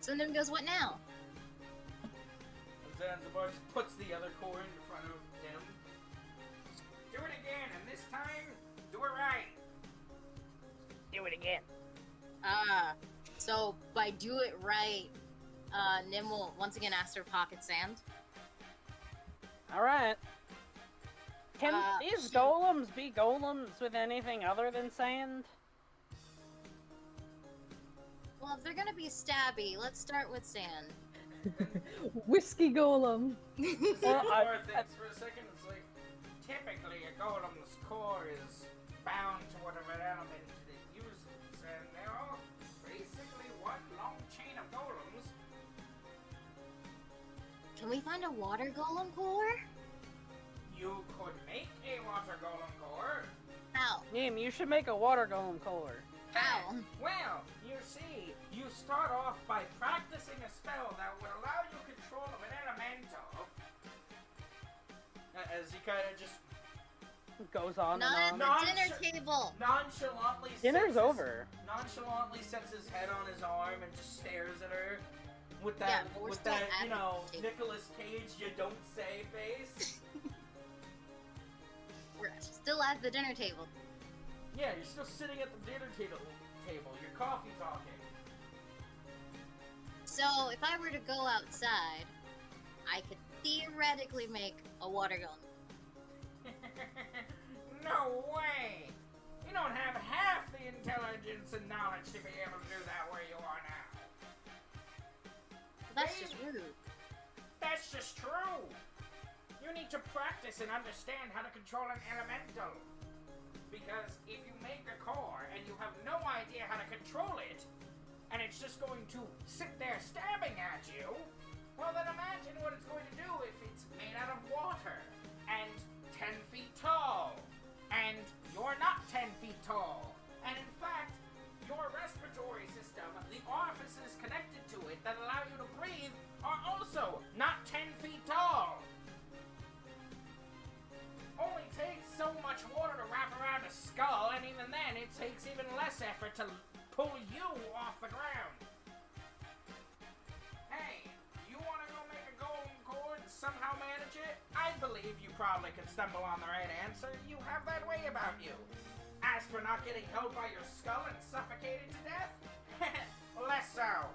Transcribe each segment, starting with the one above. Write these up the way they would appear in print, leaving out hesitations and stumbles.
So Nim goes, what now? Zanzibar just puts the other core in front of him. Do it again, and this time, do it right. Do it again. So by do it right, Nim will once again ask her pocket sand. Alright. Can these golems be golems with anything other than sand? Well, if they're gonna be stabby, let's start with sand. Whiskey golem. Zanzibar thinks for a second, it's like, typically a golem's core is bound to whatever element it uses, and they're all basically one long chain of golems. Can we find a water golem core? You could make a water golem core. How? Nim, you should make a water golem core. How? Well, you see, you start off by practicing a spell that would allow you control of an elemental. As he kind of just Goes on Not and at on. the dinner table. nonchalantly Dinner's over. Nonchalantly sets his head on his arm and just stares at her with that, Yeah, but we're with still that, at you know, the table. Nicolas Cage, you don't say face. We're still at the dinner table. Yeah, you're still sitting at the dinner table. You're coffee talking. So if I were to go outside, I could theoretically make a water golem. No way! You don't have half the intelligence and knowledge to be able to do that where you are now. That's just rude. That's just true! You need to practice and understand how to control an elemental. Because if you make a core and you have no idea how to control it, and it's just going to sit there stabbing at you, well then imagine what it's going to do if it's made out of water, and 10 feet tall, and you're not 10 feet tall, and in fact, your respiratory system, the orifices connected to it that allow you to breathe, are also not 10 feet tall. Only takes so much water to wrap around a skull, and even then, it takes even less effort to pull you off the ground. Hey, you want to go make a golden core and somehow manage it? I believe you probably could stumble on the right answer. You have that way about you. As for not getting held by your skull and suffocated to death, less so.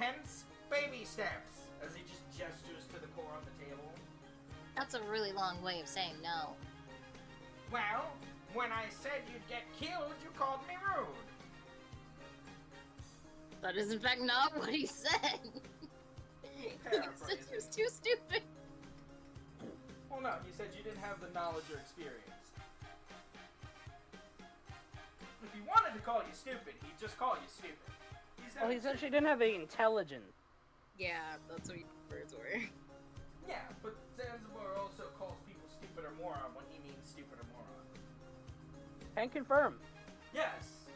Hence, baby steps, as he just gestures to the core on the table. That's a really long way of saying no. Well, when I said you'd get killed, you called me rude. That is in fact not what he said. He said he was too stupid. Well, no, he said you didn't have the knowledge or experience. If he wanted to call you stupid, he'd just call you stupid. Well, he said she didn't have the intelligence. Yeah, that's what your words were. Yeah, but Zanzibar also calls people stupid or moron when he means stupid or moron. Can confirm. Yes.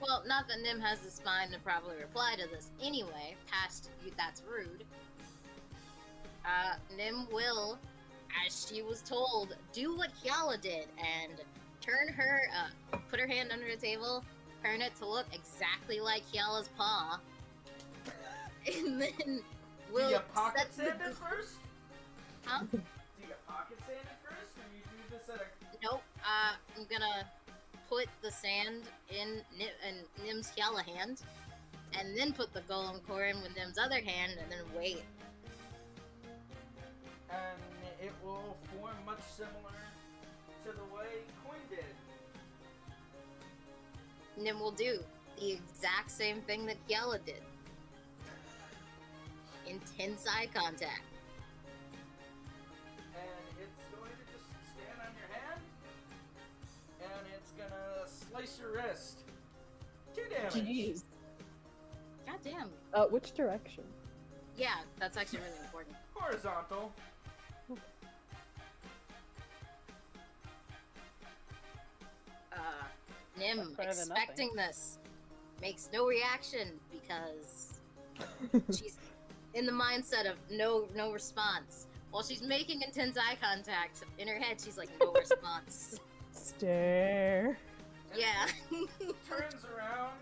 Well, not that Nim has the spine to probably reply to this anyway, past you, that's rude. Nim will, as she was told, do what Hyala did and turn her, put her hand under the table, turn it to look exactly like Hyala's paw, and then will do you pocket set sand the- it first? Huh? Do you pocket sand it first, or you do this at a... Nope, I'm gonna put the sand in Nim's Hyala hand, and then put the golem core in with Nim's other hand, and then wait. And it will form much similar to the way Coin did. Nim will do the exact same thing that Hyala did. Intense eye contact. And it's going to just stand on your hand, and it's gonna slice your wrist. 2 damage. Jeez. God damn. Which direction? Yeah, that's actually really important. Horizontal. Nim, That's better than expecting this, makes no reaction because she's in the mindset of no response. While she's making intense eye contact, in her head she's like, no response. Stare. Yeah. Turns around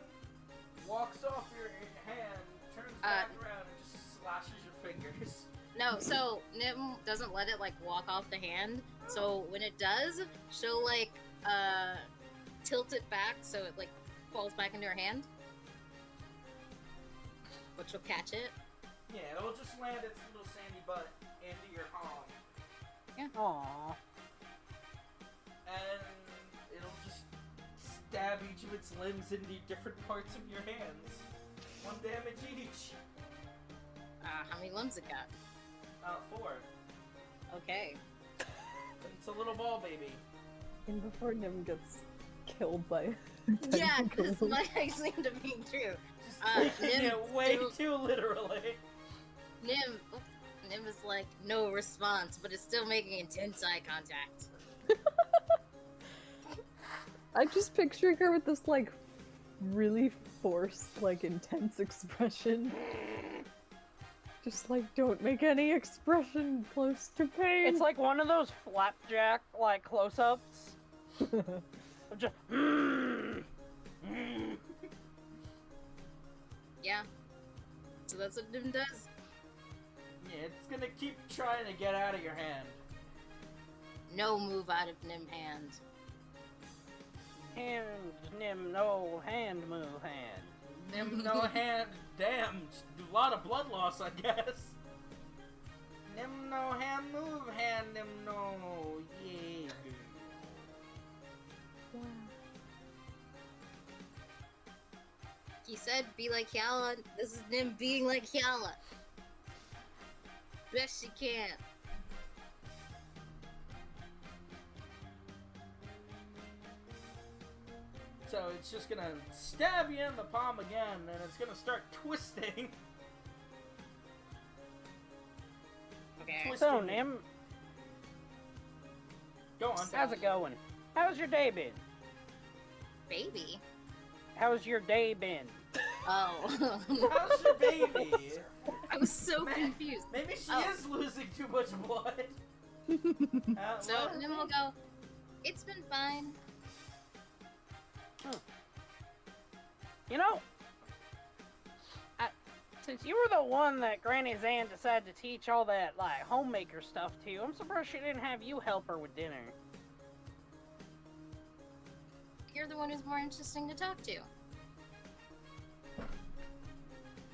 walks off your hand, turns back around, and just slashes your fingers. No, so Nim doesn't let it like walk off the hand. So when it does, she'll like tilt it back so it like falls back into her hand, which will catch it. Yeah, it'll just land its little sandy butt into your palm. Yeah. Aww. And it'll just stab each of its limbs into different parts of your hands. 1 damage each. How many limbs it got? 4. Okay. It's a little ball baby. And before Nim gets killed by Yeah, this might actually end up being true. Just taking Nim it way still- too literally. Nim is like no response, but is still making intense eye contact. I'm just picturing her with this like really forced, like intense expression. Just like don't make any expression close to pain. It's like one of those flapjack like close-ups. Of just. Yeah. So that's what Nim does. Yeah, it's gonna keep trying to get out of your hand. No move out of Nim hand. Hand, Nim, no hand move, hand. Nim no hand. Damn, a lot of blood loss, I guess. Nim no hand move, hand Nim no. Yeah. Wow. He said, "Be like Yala." This is Nim being like Yala. Best she can. So it's just gonna stab you in the palm again, and it's gonna start twisting. Okay. Twisting So, you. Nim, Go on. how's it going? How's your day been? Baby. How's your day been? Oh. How's your baby? I was so Man. confused. Maybe she Oh. is losing too much blood. So Well, Nim will go, "It's been fine." You know, since you were the one that Granny Zan decided to teach all that, like, homemaker stuff to, I'm surprised she didn't have you help her with dinner. You're the one who's more interesting to talk to.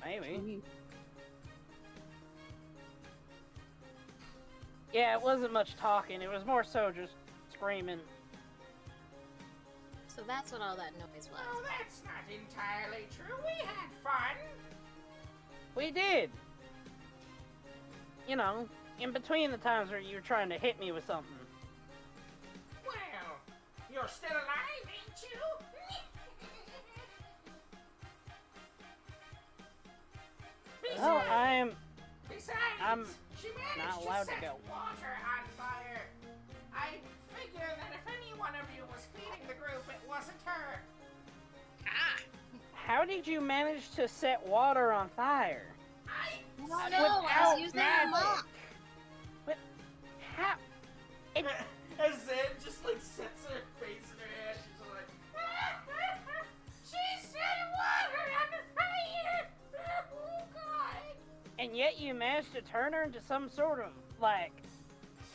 Maybe. Yeah, it wasn't much talking. It was more so just screaming. So that's what all that noise was. well, that's not entirely true. We had fun. We did. You know, in between the times where you were trying to hit me with something. Well, you're still alive, ain't you? Well, Besides, I'm she managed not allowed to set go. water on fire. I figure that if any one of you was feeding the group, it wasn't her. Ah! How did you manage to set water on fire? I No, said no, I Without was using the mop. magic. But how? It, As Zan just like sets her face in her hand, she's just like, she set water on fire. Oh God! and yet you managed to turn her into some sort of, like,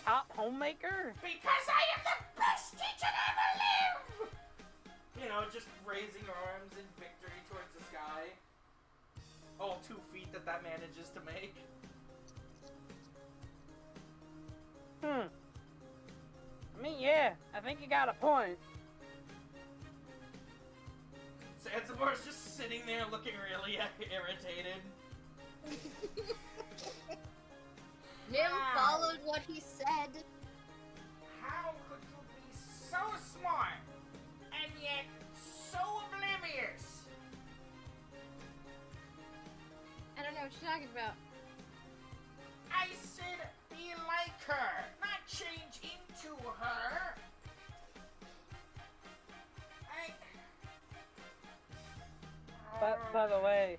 top homemaker? Because I am the best teacher to ever live. You know, just raising her arms in victory towards the sky. All 2 feet that manages to make. I mean, yeah, I think you got a point. Zanzibar's just sitting there looking really irritated. Nim Wow. followed what he said. How could you be so smart and yet so oblivious? I don't know what you're talking about. I said be like her, not change into her. But, by the way,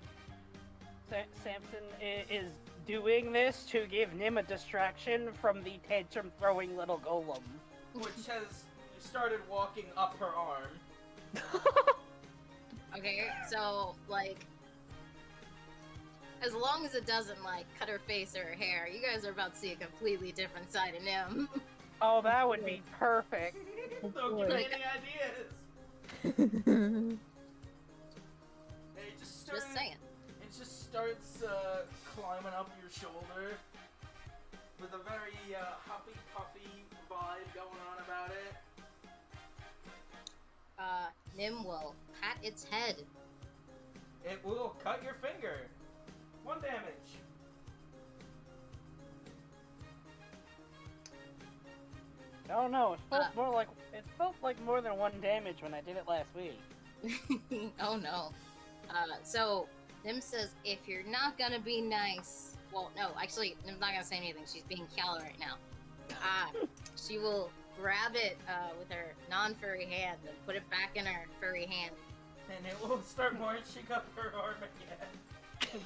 Samson is doing this to give Nim a distraction from the tantrum-throwing little golem. Which has started walking up her arm. Okay, So, like, as long as it doesn't, like, cut her face or her hair, you guys are about to see a completely different side of Nim. Oh, that would be perfect. Don't give me Like- any ideas. It just started, Just saying. It just starts climbing up your shoulder with a very huffy puffy vibe going on about it. Nim will pat its head. It will cut your finger. 1 damage. I don't know. It felt like more than 1 damage when I did it last week. Oh no. So, Nim says, if you're not gonna be nice... Well, no, actually, Nim's not gonna say anything. She's being Kiala right now. She will grab it with her non-furry hand and put it back in her furry hand. And it will start marching up her arm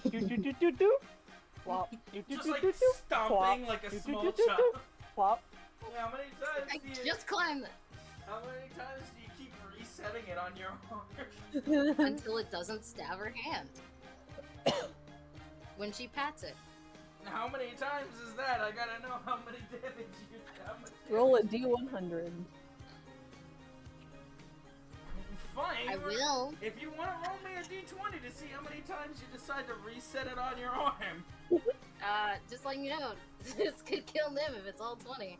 again. Do-do-do-do-do. Flop. Just like Do-do-do-do-do. stomping like a small Do-do-do-do-do. chop. Flop. How many times I do you... just climbed it How many times do you keep resetting it on your arm? until it doesn't stab her hand. When she pats it. And how many times is that? I gotta know how many damage you how much Roll a damage- D100. Fine. I will. If you want to roll me a d20 to see how many times you decide to reset it on your arm. Just letting you know, this could kill Nim if it's all 20.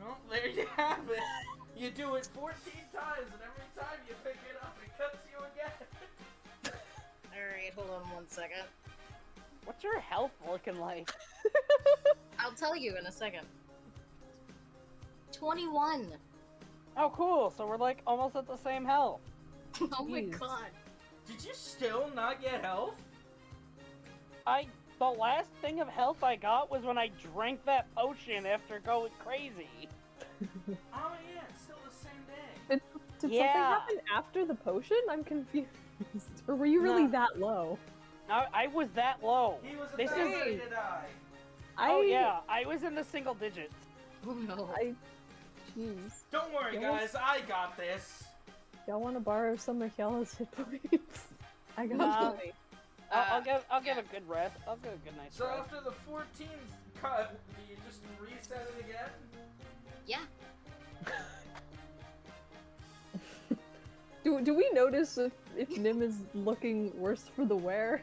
Well, there you have it. You do it 14 times, and every time you pick it up, it cuts you again. Alright, hold on 1 second. What's your health looking like? I'll tell you in a second. 21. Oh, cool. So we're like almost at the same health. Oh my Jeez. god. Did you still not get health? The last thing of health I got was when I drank that potion after going crazy. Oh yeah, it's still the same day. Did something Yeah. happen after the potion? I'm confused. Or were you really No. that low? I was that low. He was This about is- ready to die. Oh yeah, I was in the single digits. Oh no. Jeez. Don't worry, Yeah. guys, I got this. Y'all want to borrow some of Kiala's hit points? I got No. 20. I'll give a good rest. I'll give a good night's So rest. after the 14th cut, do you just reset it again? Yeah. Do we notice if Nim is looking worse for the wear?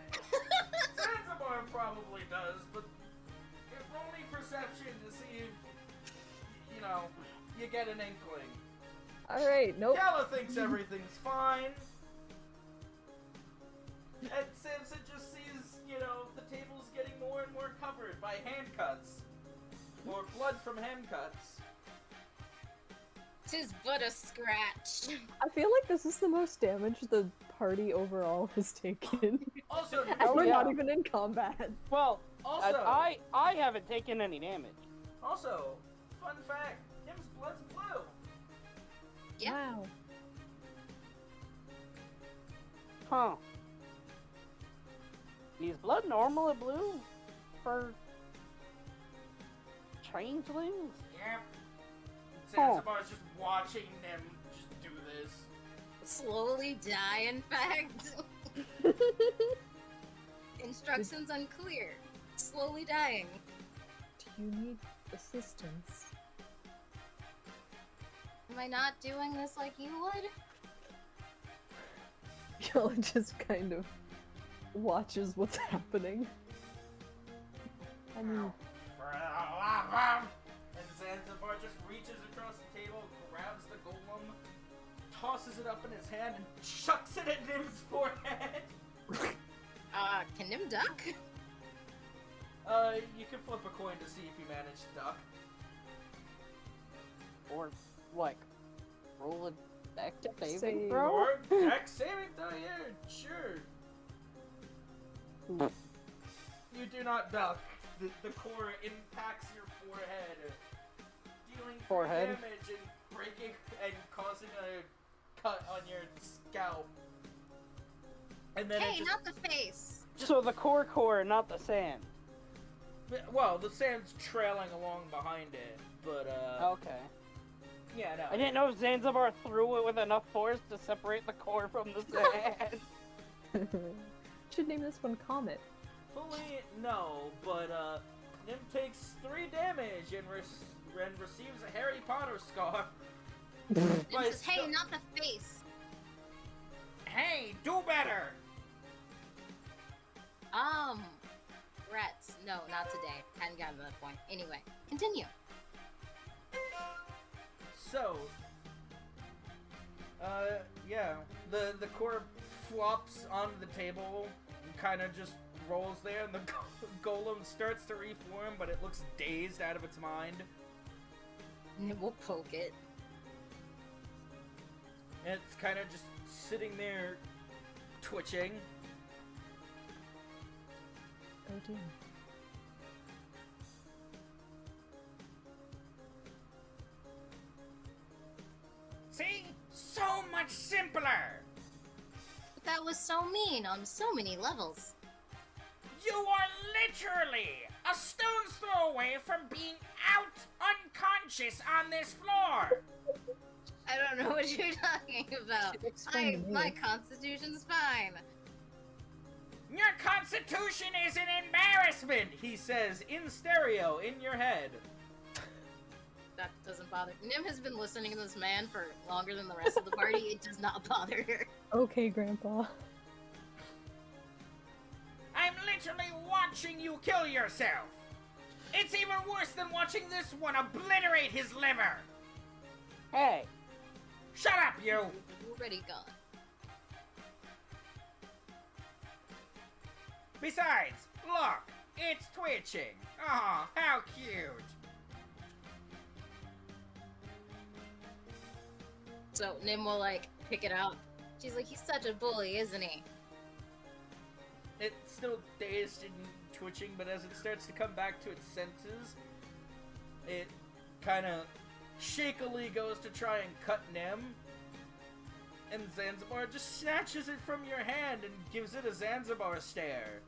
Zanzibar probably does, but roll me perception to see if, you know, you get an inkling. Alright, nope. Gala thinks everything's fine. And Samson just sees, you know, the table's getting more and more covered by hand cuts. Or blood from hand cuts. 'Tis but a scratch. I feel like this is the most damage the party overall has taken. Also, And we're yeah. not even in combat. Well, also, I haven't taken any damage. also, fun fact, Tim's blood's blue. Yeah. Wow. Huh. Is blood normally blue for changelings? Yep. Zanzibar's just watching them just do this. Slowly die, in fact. Instructions unclear. Slowly dying. Do you need assistance? Am I not doing this like you would? Kiala just kind of watches what's happening. I mean, And Zanzibar just reaches across the table, grabs the golem, tosses it up in his hand, and chucks it at Nim's forehead. Can Nim duck? You can flip a coin to see if you manage to duck. Or, like, roll a deck saving save. throw? Or dex saving throw, yeah, sure. You do not duck. The core impacts your forehead, dealing Forehead? damage and breaking and causing a cut on your scalp. And then it Hey, just, not the face. So the core, not the sand. well, the sand's trailing along behind it, but Okay. Yeah, no. I didn't know if Zanzibar threw it with enough force to separate the core from the sand. Should name this one Comet. Fully, no, but, Nim takes 3 damage and receives a Harry Potter scar. Nim says, hey, not the face. Hey, do better! Threats. No, not today. Hadn't gotten to that point. Anyway, continue. So, yeah, the core flops onto the table and kind of just rolls there, and the golem starts to reform, but it looks dazed out of its mind. Nim will poke it. And it's kind of just sitting there, twitching. Oh dear. See? So much simpler! But that was so mean on so many levels. You are literally a stone's throw away from being out unconscious on this floor! I don't know what you're talking about. Looks fun to me. My constitution's fine. Your constitution is an embarrassment, he says in stereo in your head. That doesn't bother. Nim has been listening to this man for longer than the rest of the party. It does not bother her. Okay, Grandpa. I'm literally watching you kill yourself. It's even worse than watching this one obliterate his liver. Hey, Shut up, you! Already gone. Besides, look, it's twitching. Aw, how cute. So Nim will like pick it up. She's like, he's such a bully, isn't he? It's still dazed and twitching, but as it starts to come back to its senses, it kind of shakily goes to try and cut Nim, and Zanzibar just snatches it from your hand and gives it a Zanzibar stare.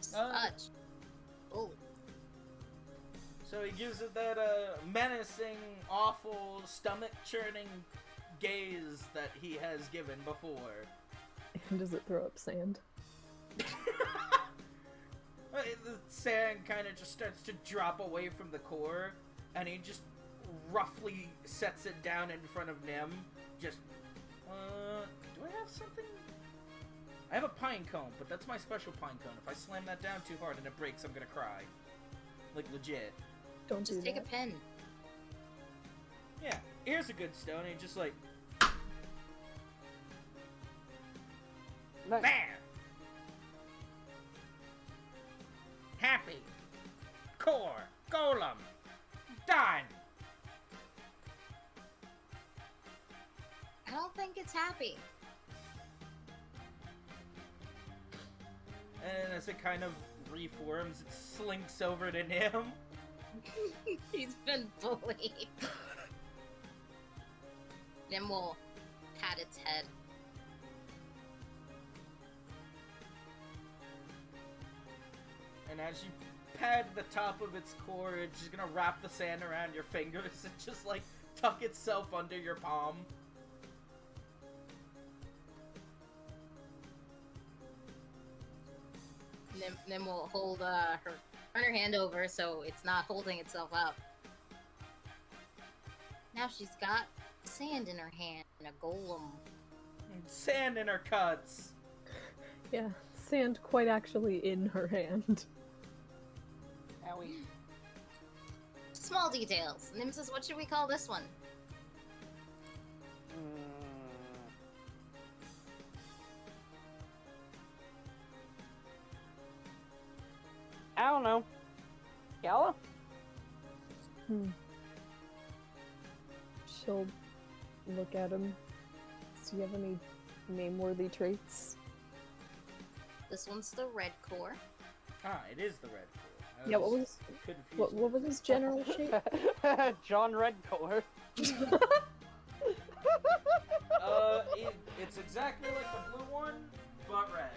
Such bully. So he gives it that menacing, awful, stomach-churning gaze that he has given before. Does it throw up sand? The sand kind of just starts to drop away from the core, and he just roughly sets it down in front of Nim. Just, do I have something? I have a pine cone, but that's my special pine cone. If I slam that down too hard and it breaks, I'm gonna cry. Like, legit. Don't Just do take that. a pen. Yeah, here's a good stone, and he just like, nice. there! Happy. Core. Golem. Done! I don't think it's happy. And as it kind of reforms, it slinks over to Nim. He's been bullied. Nim will pat its head. And as you pad the top of its core, it's just gonna wrap the sand around your fingers and just like tuck itself under your palm. Nim will hold turn her hand over so it's not holding itself up. Now she's got sand in her hand and a golem. And sand in her cuts. Yeah, sand quite actually in her hand. Owie. Small details. Nim says, what should we call this one? I don't know. Yalla? She'll look at him. Do you have any name-worthy traits? This one's the red core. Ah, it is the red core. I Yeah, what was confused. what was his general shape? John Redcore. It's exactly like the blue one, but red.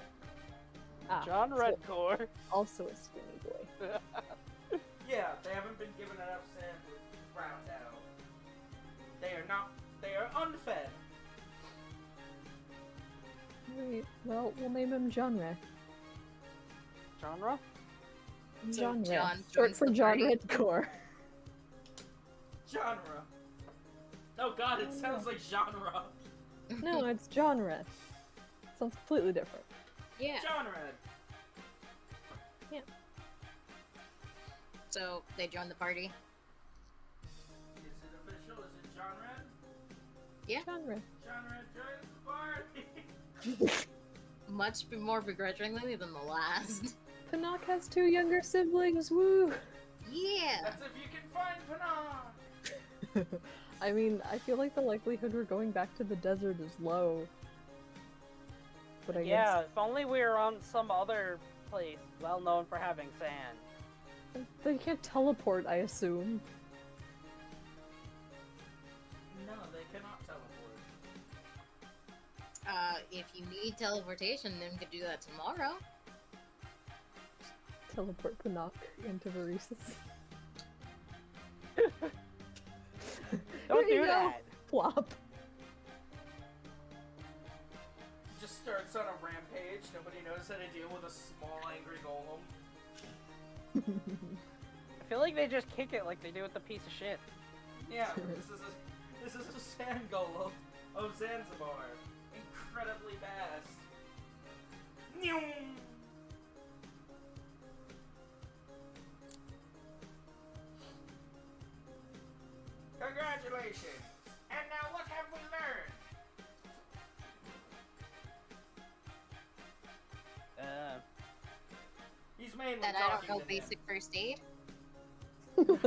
Ah, John so Redcore. also a skinny boy. Yeah, they haven't been given enough sand to round out. They are unfed. Wait, well, we'll name him Johnre. Genre? So Johnre. John Short joins for the party. Johnre Core. Genre. Oh god, it sounds like genre. No, it's Johnre. Sounds completely different. Yeah. Genre. So they join the party. Is it official? Is it genre? Yeah. Johnre. Genre joins the party. Much more begrudgingly than the last. Panak has 2 younger siblings, woo! Yeah. That's if you can find Panah. I mean, I feel like the likelihood we're going back to the desert is low. But I Yeah, if only we were on some other place well known for having sand. guess they can't teleport, I assume. No, they cannot teleport. If you need teleportation, then we could do that tomorrow. Teleport Panak into Varisis. Don't Here you do go. that. Plop. Just starts on a rampage. Nobody knows how to deal with a small angry golem. I feel like they just kick it like they do with the piece of shit. Yeah, this is a sand golem of Zanzibar. Incredibly fast. Nyum! Congratulations! And now what have we learned? He's mainly That I don't talking know to basic first aid. him.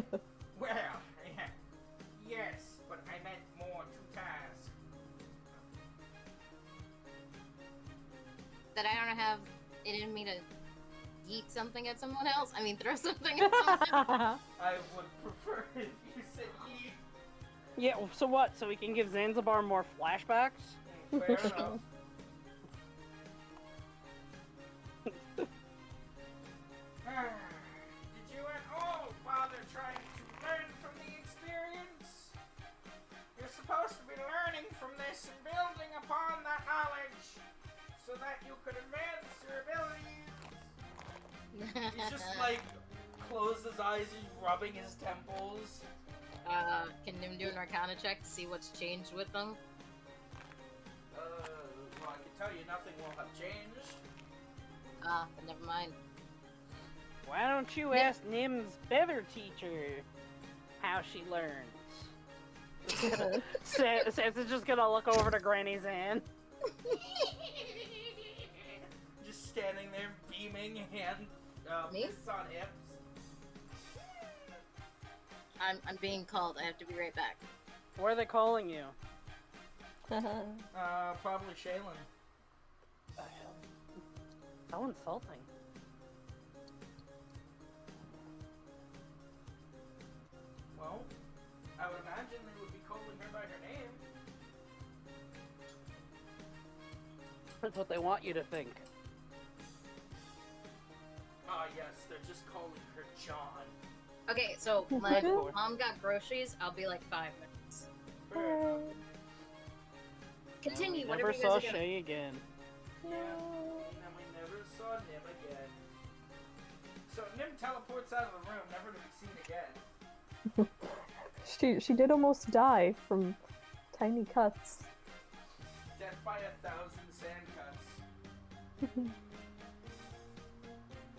Well, yes, but I meant more to task. That I don't have it in me to yeet something at someone else. I mean, throw something at someone else. I would prefer if you said eat. Yeah, so what? So we can give Zanzibar more flashbacks? Fair enough. Did you at all bother trying to learn from the experience? You're supposed to be learning from this and building upon that knowledge so that you could advance your abilities. He's just like closed his eyes, he's rubbing his temples. Can Nim do an Arcana check to see what's changed with them? Well, I can tell you nothing will have changed. But never mind. Why don't you ask Nim's better teacher how she learns? Sam's just gonna look over to Granny's hand. Just standing there, beaming, hand, Me? fists on hips. I'm being called. I have to be right back. Where are they calling you? Probably Shaylin. How insulting. Well, I would imagine they would be calling her by her name. That's what they want you to think. Ah, yes, they're just calling her John. Okay, so my mom got groceries. I'll be like 5 minutes. Fair enough. Continue. We Whatever never you guys saw are doing. Shay again. Yeah, and we never saw Nim again. So Nim teleports out of the room, never to be seen again. She did almost die from tiny cuts. Death by 1,000 sand cuts.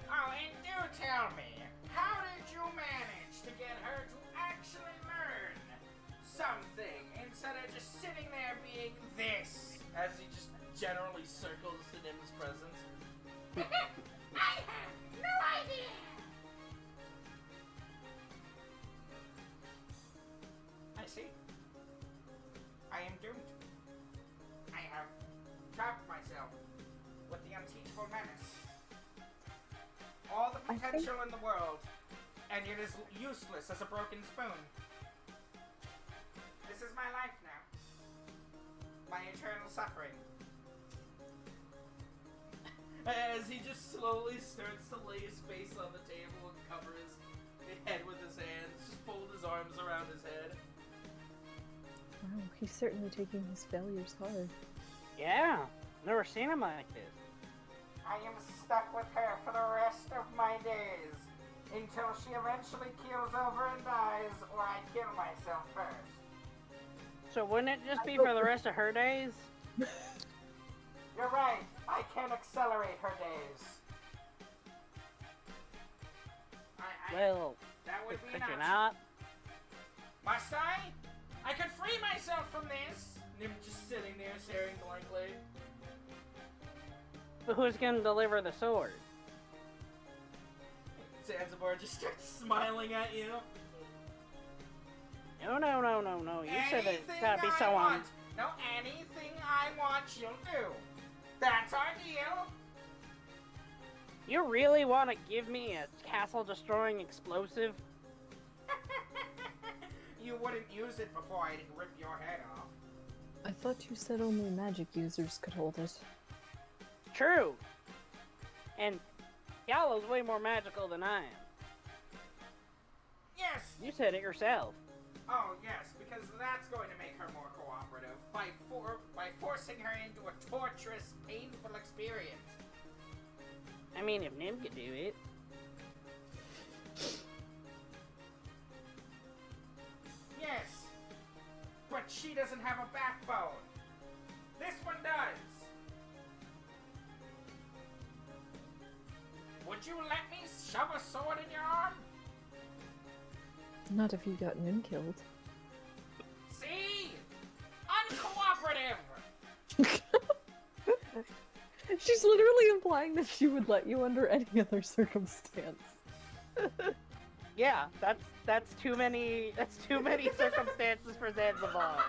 Oh, and do tell me, how did you manage to get her to actually learn something instead of just sitting there being this? As he just generally circles in Nim's presence. I have no idea! I see. I am doomed. I have trapped myself with the unteachable menace. All the potential in the world, and it is useless as a broken spoon. This is my life now. My eternal suffering. As he just slowly starts to lay his face on the table and cover his head with his hands, just fold his arms around his head. Wow, he's certainly taking his failures hard. Yeah, never seen him like this. I am stuck with her for the rest of my days. Until she eventually keels over and dies, or I kill myself first. So wouldn't it just be for the rest of her days? You're right. I can accelerate her days. Well, that would be could an you option. not? Must I? I could free myself from this. Nim just sitting there staring blankly. But who's gonna deliver the sword? Zanzibar just starts smiling at you. No. You said Anything it's gotta be I someone. want. No, anything I want, you'll do. That's our deal. You really want to give me a castle-destroying explosive? You wouldn't use it before I'd rip your head off. I thought you said only magic users could hold it. True. And Yallow's way more magical than I am. Yes. You said it yourself. Oh, yes, because that's going to make her more cooperative by forcing her into a torturous, painful experience. I mean, if Nim could do it. Yes, but she doesn't have a backbone. This one does. Would you let me shove a sword in your arm? Not if you got Nim killed. See? Uncooperative! She's literally implying that she would let you under any other circumstance. Yeah, that's too many circumstances for Zanzibar.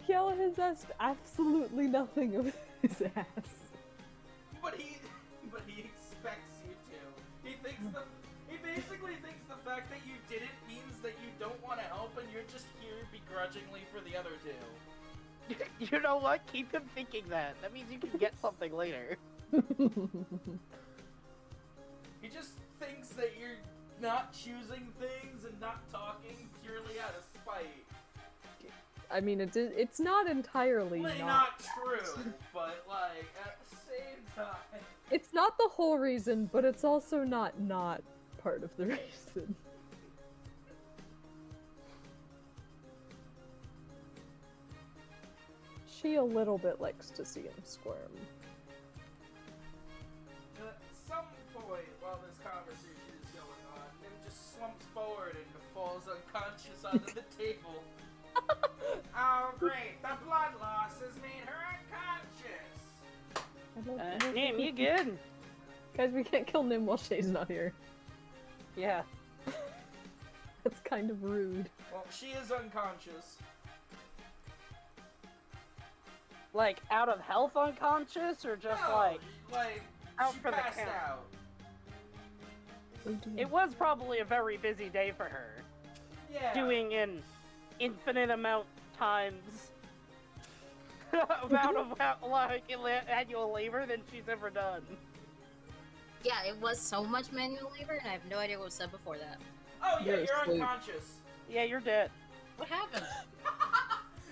Kiala has asked absolutely nothing of his ass. But he expects you to. He basically thinks the fact that you didn't means that you don't want to help and you're just here begrudgingly for the other two. You know what? Keep him thinking that. That means you can get something later. He just thinks that you're not choosing things and not talking purely out of spite. I mean, it's not entirely Not true, but like at the same time. It's not the whole reason, but it's also not part of the reason. She a little bit likes to see him squirm. At some point while this conversation is going on, Nim just slumps forward and falls unconscious onto the table. Oh great, the blood loss has made her unconscious! Nim, you good? Guys, we can't kill Nim while Shay's not here. Yeah. That's kind of rude. Well, she is unconscious. Like, out of health unconscious, or just No, like out she for the passed count? out. Oh dear. It was probably a very busy day for her. Yeah. Doing an infinite amount times amount of like annual labor than she's ever done. Yeah, it was so much manual labor, and I have no idea what was said before that. Oh yeah, You're you're asleep. unconscious. Yeah, you're dead. What happened?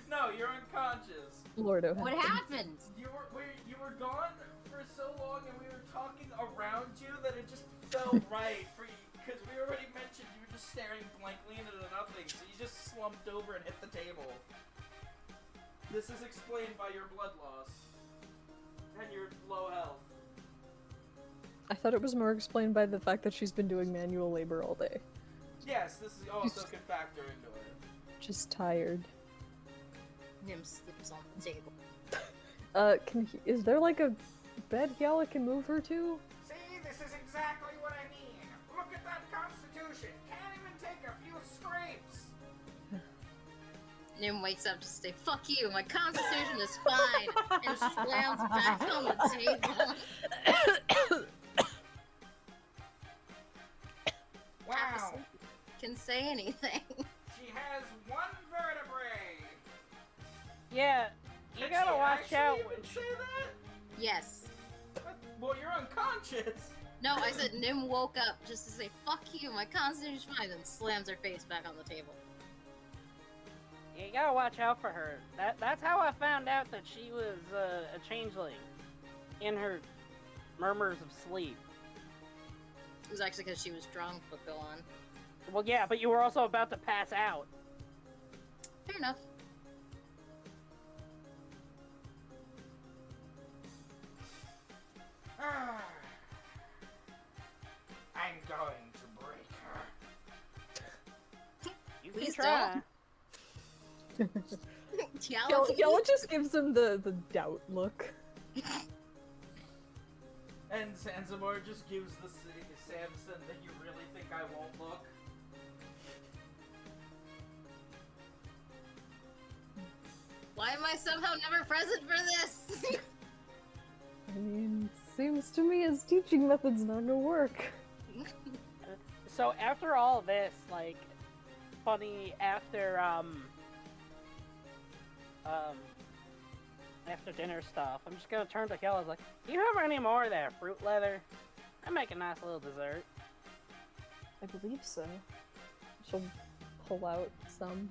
No, you're unconscious. Lordo. What happened? You were gone for so long, and we were talking around you that it just felt right for you. Because we already mentioned you were just staring blankly into nothing, so you just slumped over and hit the table. This is explained by your blood loss and your low health. I thought it was more explained by the fact that she's been doing manual labor all day. Yes, this is also can factor into it. Just tired. Nim sleeps on the table. Is there like a bed Yala can move her to? See, this is exactly what I mean. Look at that constitution. Can't even take a few scrapes. Nim wakes up to say, "Fuck you, my constitution is fine," and slams back on the table. Wow. Can say anything. She has one vertebrae. Yeah, you Can gotta she watch actually out even when say that? Yes. Well, you're unconscious. No, I said Nim woke up just to say, fuck you, my constitution's fine, and slams her face back on the table. You gotta watch out for her. That's how I found out that she was a changeling. In her murmurs of sleep. It was actually because she was drunk, but go on. Well, yeah, but you were also about to pass out. Fair enough. I'm going to break her. You Please can try. Yella just gives him the doubt look. And Zanzibar just gives the Samson that you really think I won't look. Why am I somehow never present for this? I mean, seems to me his teaching method's not gonna work. So after all this, like, funny, after dinner stuff, I'm just gonna turn to Kella's like, do you have any more of that fruit leather? I make a nice little dessert. I believe so. She'll pull out some.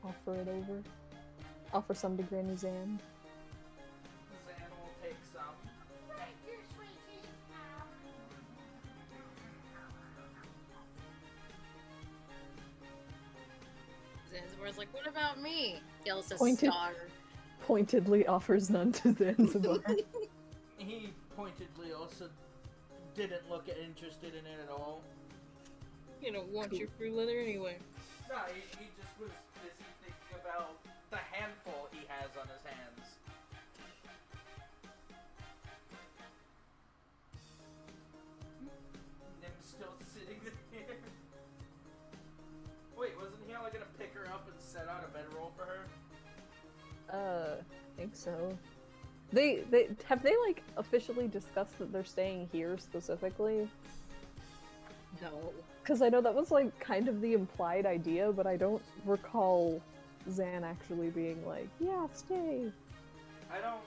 Offer it over. Offer some to Granny Zan. Zan will take some. Right here, sweetie. Zanzibar's like, what about me? Yell says, Pointed- star. Pointedly offers none to Zanzibar. He pointedly also didn't look interested in it at all. You don't want your fruit leather anyway. No, he just was busy thinking about the handful he has on his hands. Nim's still sitting there. Wait, wasn't he only gonna pick her up and set out a bedroll for her? I think so. They have they like officially discussed that they're staying here specifically? No. Because I know that was like kind of the implied idea, but I don't recall Zan actually being like, yeah, stay. I don't.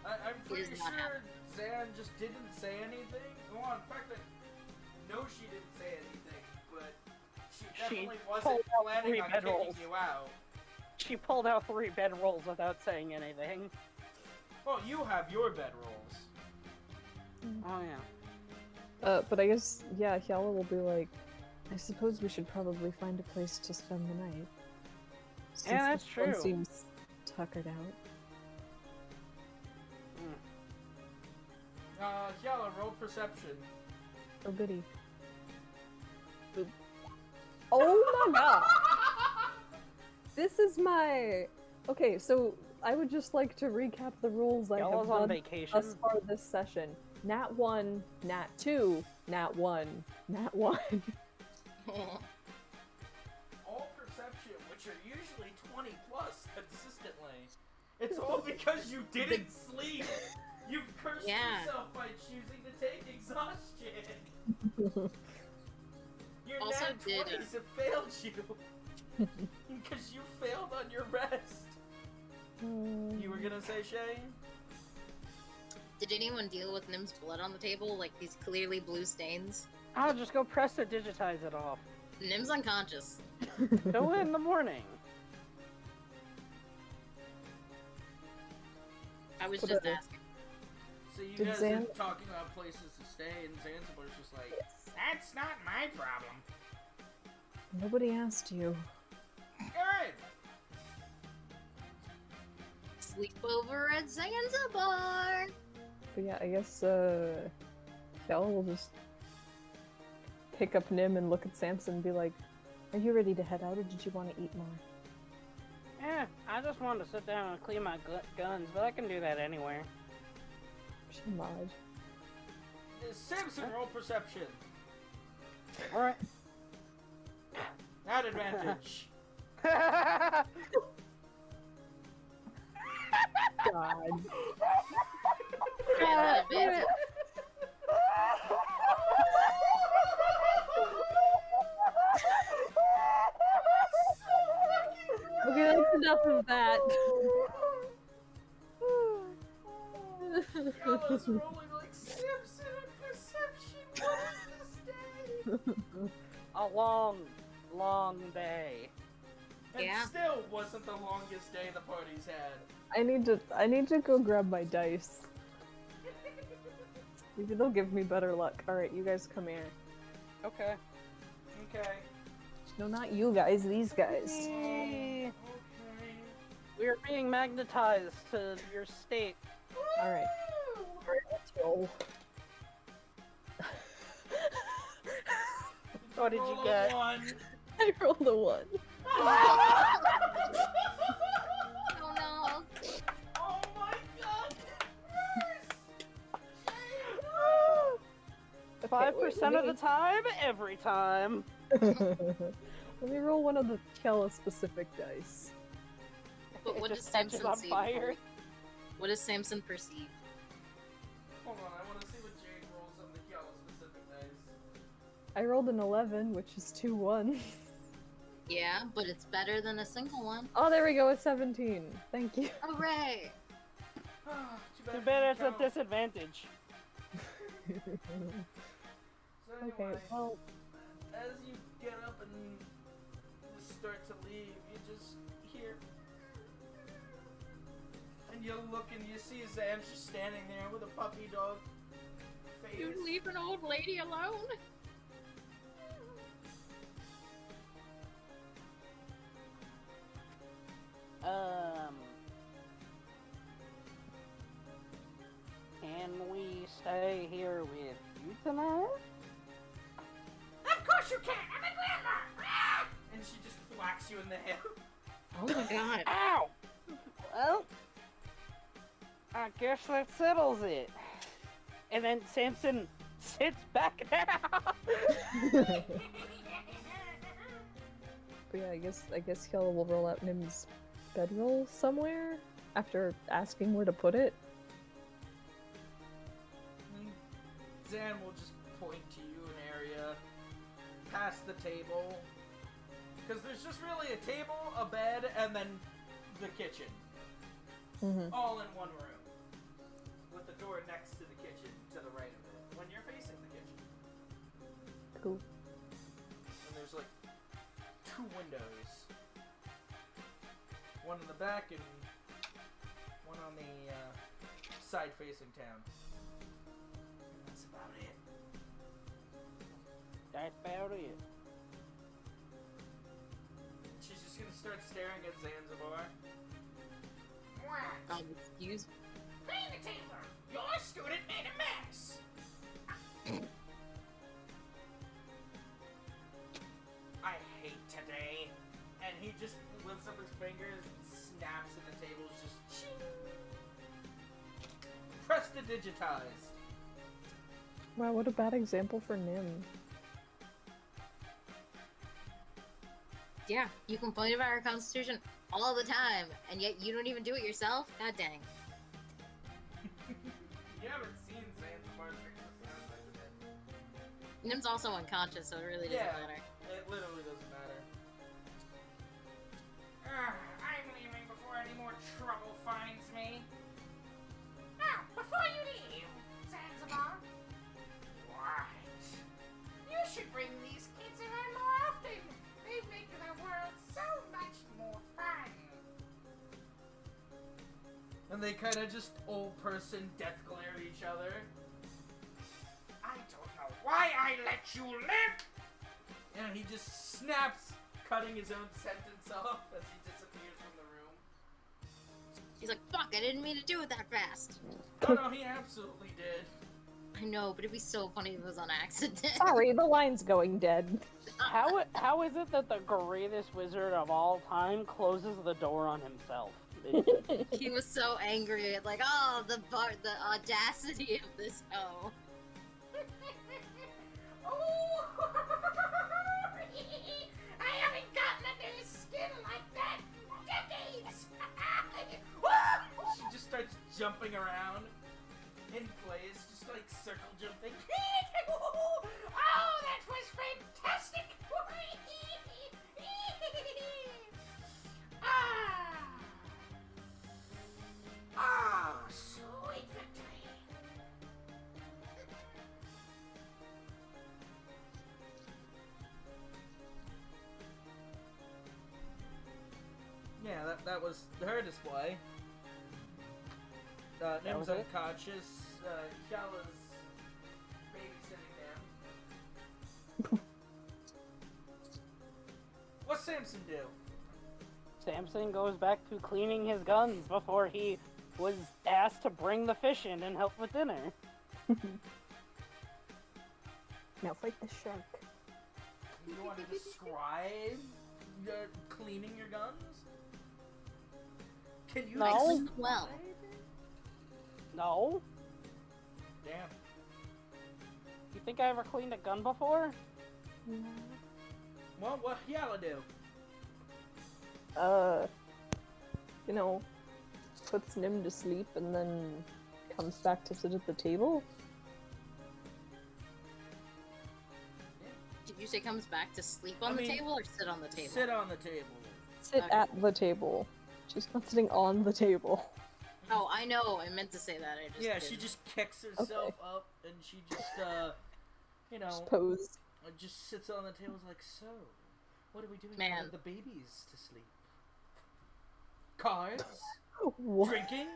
I'm pretty does not sure Zan just didn't say anything. Well, in fact, I know she didn't say anything, but she definitely wasn't pulled out planning 3 on kicking bedrolls. you out. She pulled out 3 bedrolls without saying anything. Well, you have your bedrolls. Oh yeah. But I guess, yeah, Hyala will be like, I suppose we should probably find a place to spend the night. Since Yeah, that's this one true. seems tuckered out. Hyala, roll perception. Oh, goody. Oh my god! This is my... Okay, so I would just like to recap the rules I have Y'all's on done vacation. thus far this session. Nat 1, Nat 2, Nat 1, Nat 1. All perception, which are usually 20 plus consistently. It's all because you didn't sleep. You've cursed Yeah. yourself by choosing to take exhaustion. Your Also nat did, 20s have failed you. Because you failed on your rest. You were gonna say, Shay? Did anyone deal with Nim's blood on the table? Like these clearly blue stains? I'll just go press to digitize it off. Nim's unconscious. Do it in the morning. I was Put just it- asking. So you Did guys Zan- are talking about places to stay, and Zanzibar's just like, that's not my problem. Nobody asked you. Good. Sleepover at Zanzibar! But yeah, I guess, Hyala will just pick up Nim and look at Samson and be like, are you ready to head out, or did you want to eat more? Yeah, I just wanted to sit down and clean my guns, but I can do that anywhere. She lied. Samson, roll perception. Alright. At advantage. God. Yeah, advantage. Okay, that's enough of that. Yellow's rolling like Simpson at perception. What is this day? A long, long day. And Yeah. still wasn't the longest day the party's had. I need to go grab my dice. Maybe they'll give me better luck. Alright, you guys come here. Okay. Okay. No, not you guys, these guys. Yay. We are being magnetized to your state. Alright. Alright, let's roll. What did you Roll a get? 1. I rolled a 1. Oh no. Oh my god! Yes! 5% of the time, every time. Let me roll one of the Kella-specific dice. But It what does just catches Samson on see? fire. What does Samson perceive? Hold on, I want to see what Jade rolls on the Yellow specific dice. I rolled an 11, which is 2 1s. Yeah, but it's better than a single one. Oh, there we go, a 17. Thank you. Hooray! Too bad it's a disadvantage. So anyway, Okay, well, as you get up and you start to leave, you just hear, and you look and you see Zan just standing there with a puppy dog face. You leave an old lady alone? Can we stay here with you tonight? Of course you can! I'm a grandma! And she just whacks you in the head. Oh my god. Ow! Well, I guess that settles it. And then Samson sits back down. but yeah, I guess Kella will roll out Nim's bedroll somewhere after asking where to put it. Zan will just point to you an area past the table. Because there's just really a table, a bed, and then the kitchen. Mm-hmm. All in one room. With the door next to the kitchen, to the right of it. When you're facing the kitchen. Cool. And there's like 2 windows. One in the back and one on the side facing town. And that's about it. That's about it. She's just gonna start staring at Zanzibar. Excuse me. Clean the table! Your student made a mess! I hate today. And he just lifts up his fingers and snaps and the table's just ching. Prestidigitized. Wow, what a bad example for Nim. Yeah, you complain about our constitution all the time, and yet you don't even do it yourself? God dang. You haven't seen Zanzibar trick the sound like that. Nim's also unconscious, so it really doesn't Yeah. matter. It literally doesn't matter. I'm leaving before any more trouble finds me. Now, before you leave, Zanzibar. Right. You should bring these kids around more often. They make the world so much more fun. And they kind of just old person death glare at each other. I don't know why I let you live! And he just snaps, cutting his own sentence off as he disappears from the room. He's like, fuck, I didn't mean to do it that fast. Oh no, he absolutely did. I know, but it'd be so funny if it was on accident. Sorry, the line's going dead. How is it that the greatest wizard of all time closes the door on himself? He was so angry at like, oh, the audacity of this hoe. Oh! I haven't gotten under his skin like that in decades! She just starts jumping around in place, just like circle jumping. Oh, that was fantastic! Ah, sweet victory. was her display. Nim's was it? unconscious. Hyala's babysitting them. What's Samson do? Samson goes back to cleaning his guns before he was asked to bring the fish in and help with dinner. Now fight the shark. You want to describe cleaning your guns? Can you No. Well. No? Damn. You think I ever cleaned a gun before? Well, what Hyala do? You know, puts Nim to sleep and then comes back to sit at the table. Did you say comes back to sleep on the table or sit on the table? Sit on the table. Sit Okay. at the table. She's not sitting on the table. Oh, I know. I meant to say that. I just Yeah, didn't. she just kicks herself Okay. up and she just, you know, Just pose. just sits on the table like, so, what are we doing Man. to the babies to sleep? Cards? What? Drinking?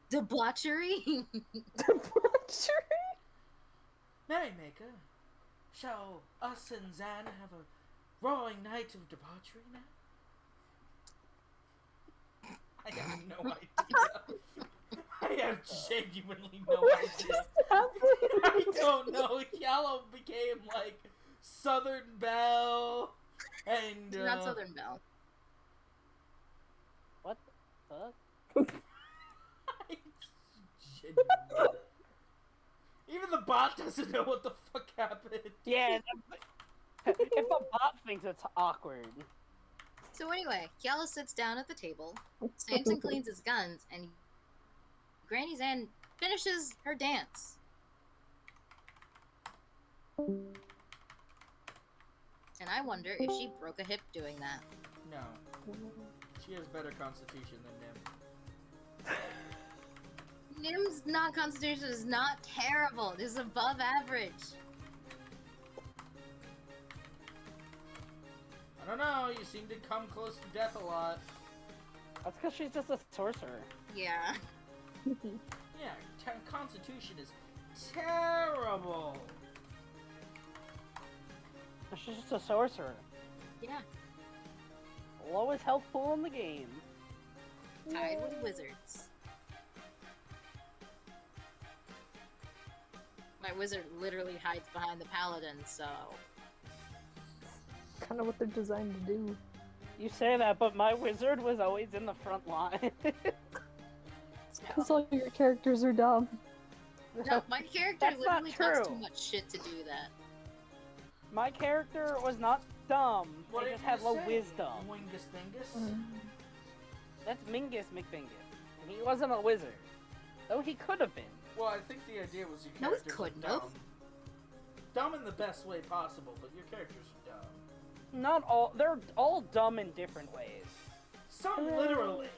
Debauchery? Debauchery? Merrymaker, shall us and Zan have a roaring night of debauchery now? I have no idea. I have genuinely no What idea. just happened? I don't know. Yellow became like Southern Belle and Not Southern Belle. What the fuck? Genuinely. Even the bot doesn't know what the fuck happened. Yeah, if the bot thinks it's awkward. So anyway, Kiala sits down at the table. Samson cleans his guns, and Granny Zan finishes her dance. And I wonder if she broke a hip doing that. No. She has better constitution than Nim. Nim's constitution is not terrible. It is above average. I don't know, you seem to come close to death a lot. That's because she's just a sorcerer. Yeah. Yeah, constitution is terrible. She's just a sorcerer. Yeah. Lowest health pool in the game. Tied with wizards. My wizard literally hides behind the paladin, so... Kind of what they're designed to do. You say that, but my wizard was always in the front line. It's because all your characters are dumb. No, my character That's not literally talks true. too much shit to do that. My character was not dumb. What They did just had you low say? wisdom. Wingus Dingus? That's Mingus McBingus. And he wasn't a wizard. Though he could have been. Well, I think the idea was your No, he characters couldn't are have. dumb. Dumb in the best way possible, but your characters are dumb. Not all. They're all dumb in different ways. Some literally.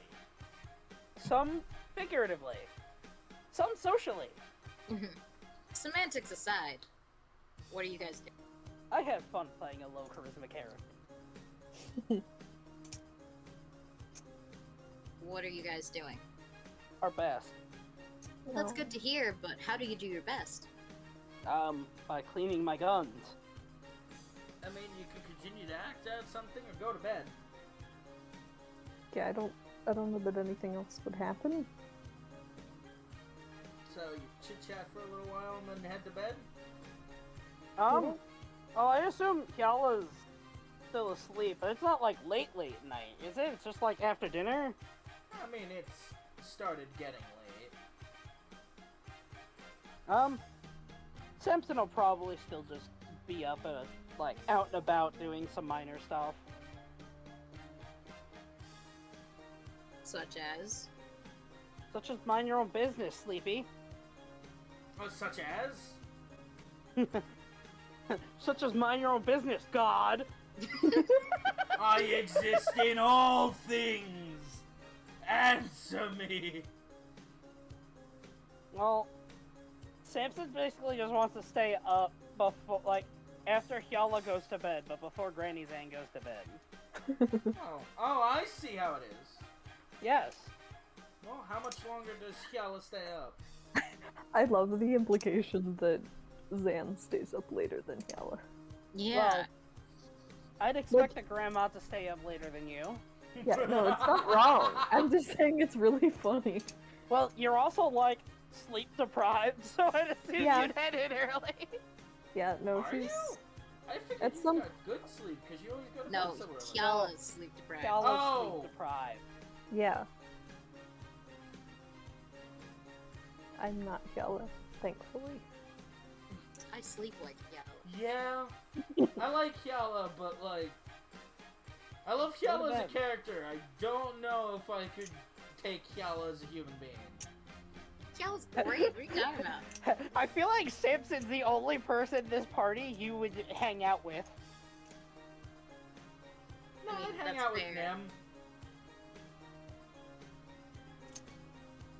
Some figuratively. Some socially. Semantics aside, what do you guys do? I had fun playing a low charisma character. What are you guys doing? Our best. Well, that's good to hear, but how do you do your best? By cleaning my guns. I mean, you could continue to act out something or go to bed. Yeah, I don't know that anything else would happen. So you chit chat for a little while and then head to bed? Oh, I assume Kiala's still asleep, but it's not like late night, is it? It's just like after dinner? I mean, it's started getting late. Samson will probably still just be up like out and about doing some minor stuff. Such as? Such as mind your own business, Sleepy. Oh, such as? Such as mind your own business, God! I exist in all things! Answer me! Well, Samson basically just wants to stay up before, like, after Hyala goes to bed, but before Granny Zan goes to bed. Oh, I see how it is. Yes. Well, how much longer does Hyala stay up? I love the implication that Zan stays up later than Yala. Yeah. Well, I'd expect a grandma to stay up later than you. Yeah, no, it's not wrong. I'm just saying it's really funny. Well, you're also, like, sleep deprived, so I'd assume Yeah. you'd head in early. Yeah, no, Are she's... you? I figured At you some- got good sleep, because you always go to No, bed so early. Kyala's sleep deprived. Y'all Oh. are sleep deprived. Yeah. I'm not Yala, thankfully. I sleep like Kyala. Yeah, I like Hyala, but like, I love Hyala as a bed. character. I don't know if I could take Hyala as a human being. Kyala's great. What are you talking about? I feel like Samson's the only person in this party you would hang out with. No, I mean, I'd hang that's out with fair. Nim.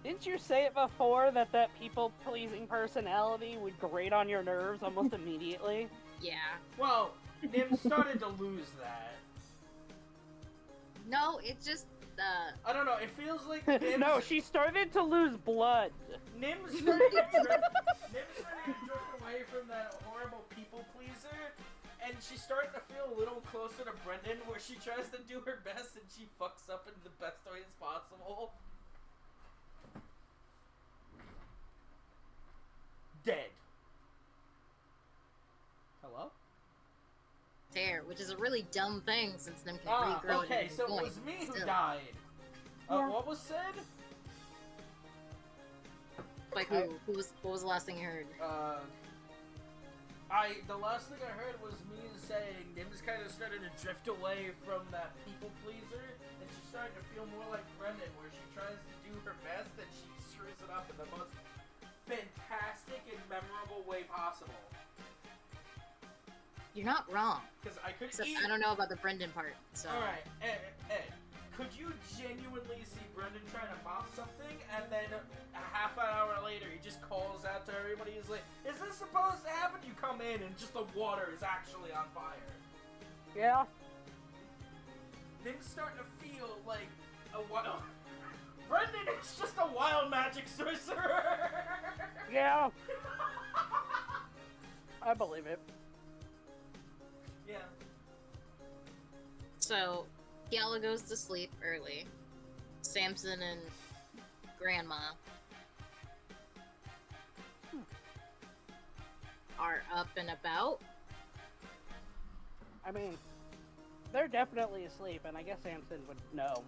Didn't you say it before that people-pleasing personality would grate on your nerves almost immediately? Yeah. Well, Nim started to lose that. No, it's just I don't know. It feels like Nim's, No, she started to lose blood. Nim's starting to drift away from that horrible people pleaser, and she's starting to feel a little closer to Brendan, where she tries to do her best and she fucks up in the best ways possible. Dead. Hello? tear, which is a really dumb thing since Nim can Ah, regrow it. okay, at so any it point, was me who still. died. Yeah. What was said? Like who? What was the last thing you heard? The last thing I heard was me saying Nim's kind of started to drift away from that people pleaser, and she's starting to feel more like Brendan, where she tries to do her best and she screws it up in the most fantastic and memorable way possible. You're not wrong. Because I could Except eat. I don't know about the Brendan part. So. Alright, Ed, could you genuinely see Brendan trying to mop something, and then a half an hour later he just calls out to everybody, he's like, is this supposed to happen? You come in and just the water is actually on fire. Yeah. Nim's starting to feel like a wild... Brendan is just a wild magic sorcerer! Yeah. I believe it. Yeah. So, Yala goes to sleep early. Samson and Grandma are up and about. I mean, they're definitely asleep, and I guess Samson would know.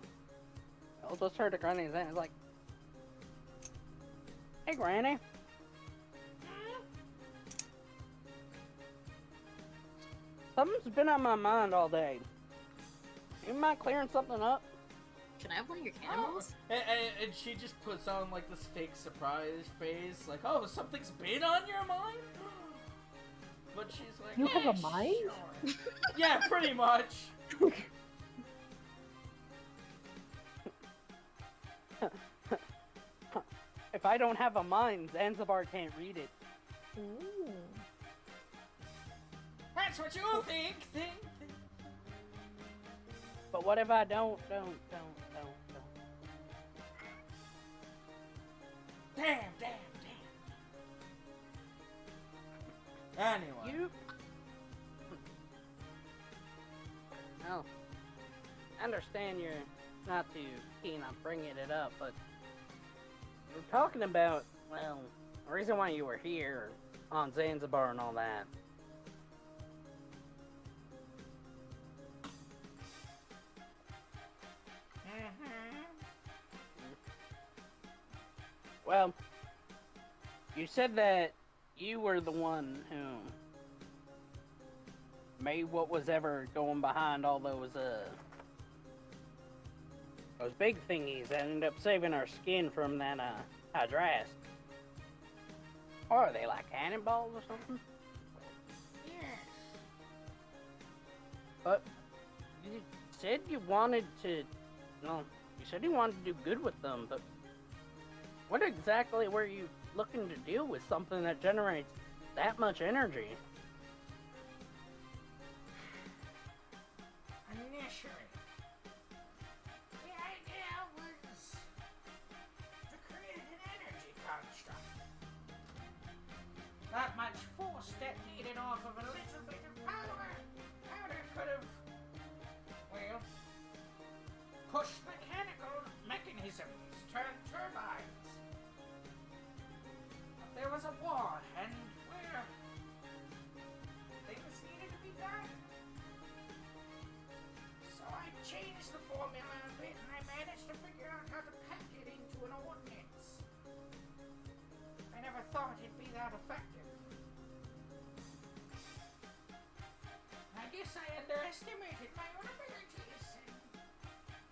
I'll just turn to Granny and it's like, hey, Granny. Something's been on my mind all day. You mind clearing something up? Can I have one of your candles? And she just puts on like this fake surprise face, like, oh, something's been on your mind? But she's like, You have "Yeah, a mind?" sure." Yeah, pretty much. If I don't have a mind, Zanzibar can't read it. Ooh. That's what you think. But what if I don't? Damn. Anyway. You? Well, I understand you're not too keen on bringing it up, but we're talking about, well, the reason why you were here on Zanzibar and all that. Well, you said that you were the one who made what was ever going behind all those big thingies that ended up saving our skin from that hydras. Or are they like cannonballs or something? Yes. But you said you wanted to, well, you said you wanted to do good with them, but what exactly were you looking to do with something that generates that much energy? initially, the idea was to create an energy construct. That much force detonated off of a little bit of power. Powder could have, well, pushed mechanical mechanisms, turned turbines. But there was a war, and, well, things needed to be done. So I changed the formula a bit, and I managed to figure out how to pack it into an ordnance. I never thought it'd be that effective. I guess I underestimated my own abilities,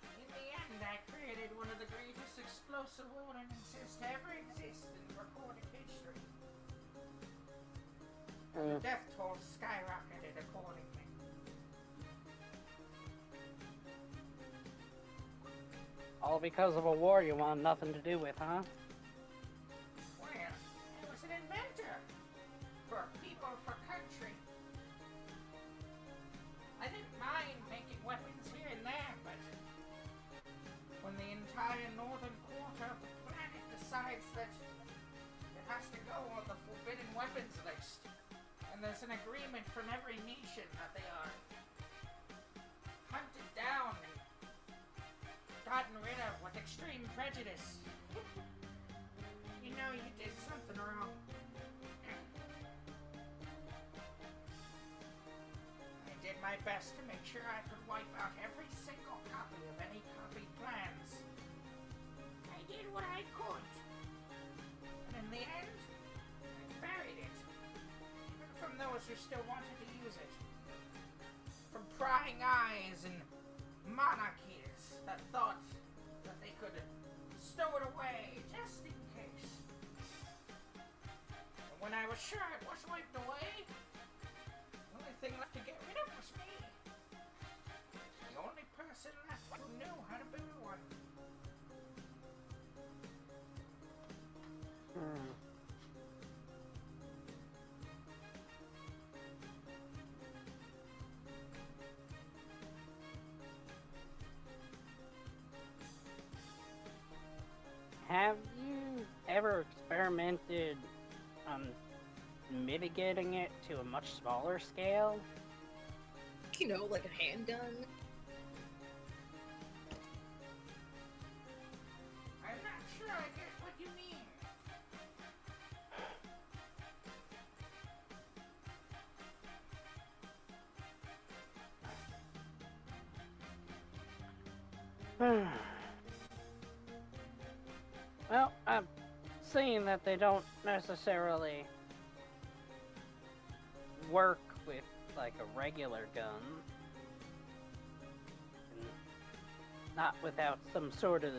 and in the end I created one of the greatest explosive ordinances to ever exist in recorded history. The death toll skyrocketed accordingly. All because of a war you want nothing to do with, huh? Well, I was an inventor. For people, for country. I didn't mind making weapons here and there, but when the entire northern quarter of the planet decides that it has to go on the forbidden weapons list, and there's an agreement from every nation that they are hunted down and gotten rid of with extreme prejudice, you know you did something wrong. I did my best to make sure I could wipe out every single copy of any copied plans. I did what I could. And in the end, I buried it. Even from those who still wanted to use it. From prying eyes and monarchies that thought that they could stow it away just in case. And when I was sure it was wiped away, the only thing left to get rid of was me. The only person left who knew how to build one. Have you ever experimented on mitigating it to a much smaller scale? You know, like a handgun. I'm not sure I get what you mean. Well, I'm seeing that they don't necessarily work with, like, a regular gun. And not without some sort of...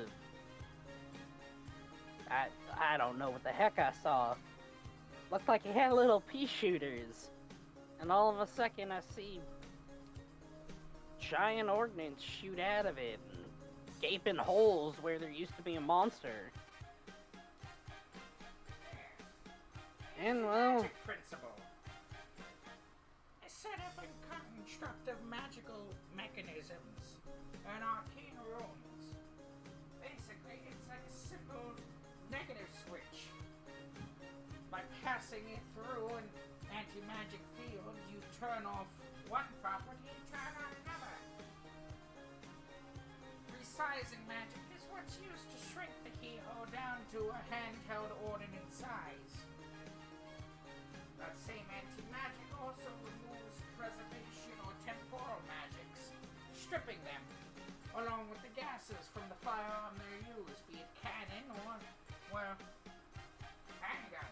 I don't know what the heck I saw. Looked like it had little pea shooters. And all of a second I see giant ordnance shoot out of it. And gaping holes where there used to be a monster. And, well... Magic principle. A setup and construct of magical mechanisms and arcane rooms. Basically, it's like a simple negative switch. By passing it through an anti-magic field, you turn off one property and turn on another. Resizing magic is what's used to shrink the keyhole down to a handheld ordnance size. That same anti-magic also removes preservation or temporal magics, stripping them, along with the gases from the firearm they're used, be it cannon or, well, handgun.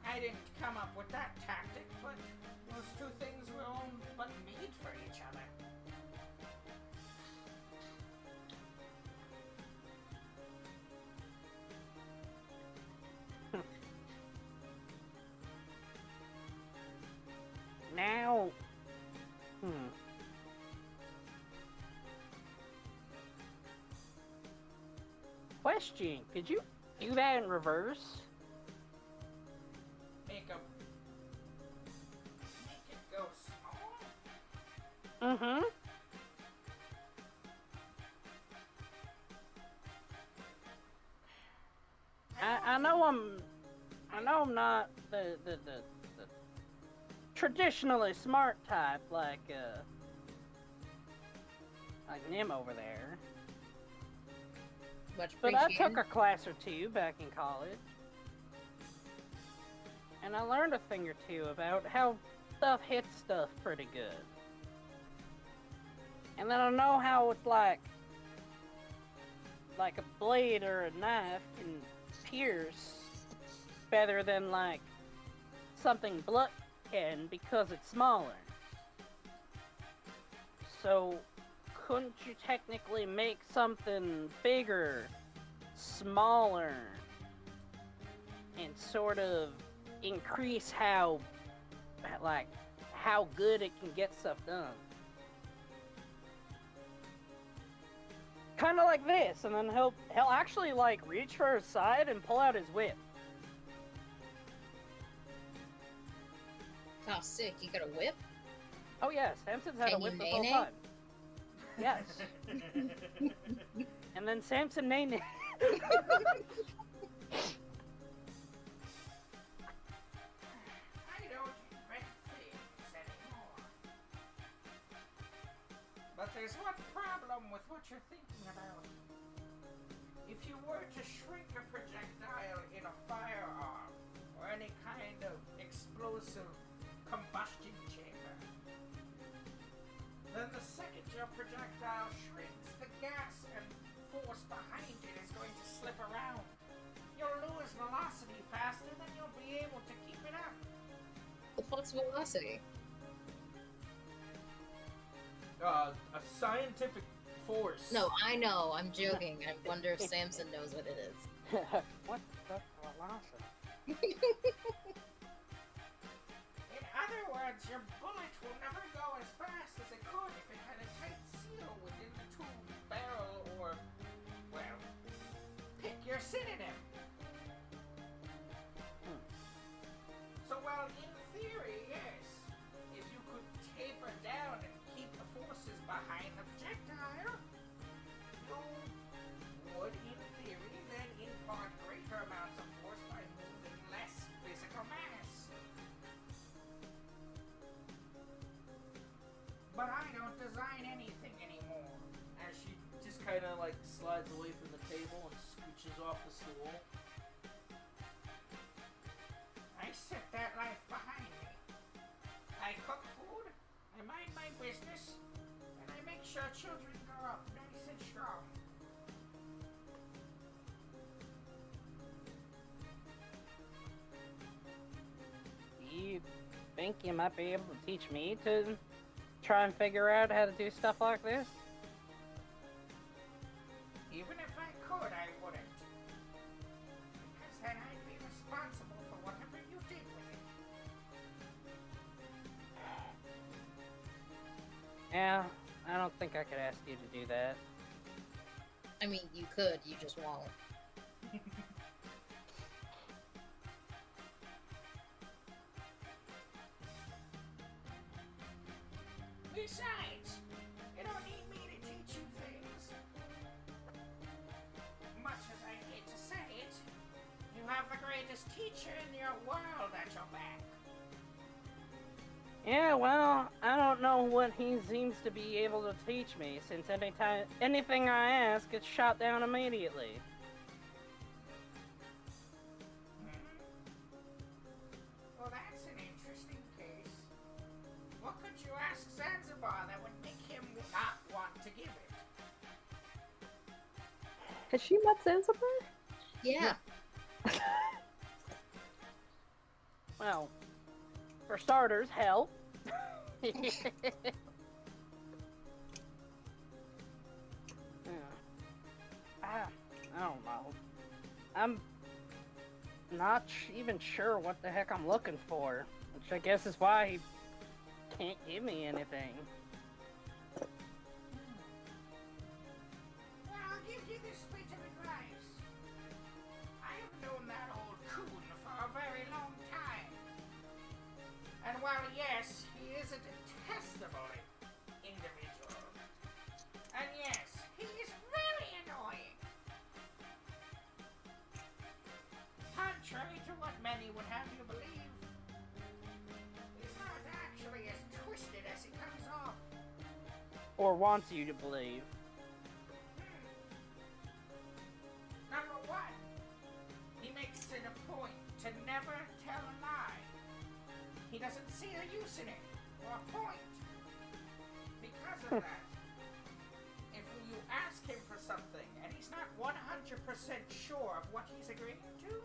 I didn't come up with that tactic, but those two things were all but made for each other. Now... Question, could you do that in reverse? Make it go Mm-hmm. I know I'm not the traditionally smart type like Nim over there. Much But I appreciated. took a class or two back in college. And I learned a thing or two about how stuff hits stuff pretty good. And then I know how it's like a blade or a knife can pierce better than like something blunt can because it's smaller. So couldn't you technically make something bigger, smaller, and sort of increase how good it can get stuff done? Kind of like this, and then he'll actually like reach for his side and pull out his whip. Oh, sick! You got a whip? Oh yeah, Samson's had Can a whip you this whole nay-nay? time. Yes. And then Samson nay. I don't invent things anymore. But there's one problem with what you're thinking about. If you were to shrink a projectile in a firearm or any kind of explosive combustion chamber, then the second your projectile shrinks, the gas and force behind it is going to slip around. You'll lose velocity faster than you'll be able to keep it up. The fuck's velocity? A scientific force. No, I know. I'm joking. I wonder if Samson knows what it is. What the velocity? In other words, your bullet will never go as fast as it could if it had a tight seal within the tube, barrel, or, well, pick your synonym. So while in theory, yes, if you could taper down and keep the forces behind the projectile, you would, in theory, then impart greater amounts of force by moving less physical mass. But I don't design anything anymore. As she just kind of like slides away from the table and scooches off the stool. I set that life behind me. I cook food, I mind my business, and I make sure children grow up nice and strong. You think you might be able to teach me to try and figure out how to do stuff like this? Even if I could, I wouldn't. Because then I'd be responsible for whatever you did with it. Yeah, I don't think I could ask you to do that. I mean, you could. You just won't. Besides, you don't need me to teach you things. Much as I hate to say it, you have the greatest teacher in your world at your back. Yeah, well, I don't know what he seems to be able to teach me, since anything I ask gets shot down immediately. Well, that's an interesting case. What could you ask Zanzibar that would make him not want to give it? Has she met Zanzibar? Yeah. Well, for starters, help. I don't know. I'm not even sure what the heck I'm looking for, which I guess is why he can't give me anything. Well, I'll give you this bit of advice. I have known that old coon for a very long time. And while, yes, he is a detestably or wants you to believe. Number one, he makes it a point to never tell a lie. He doesn't see a use in it, or a point. Because of that, if you ask him for something and he's not 100% sure of what he's agreeing to,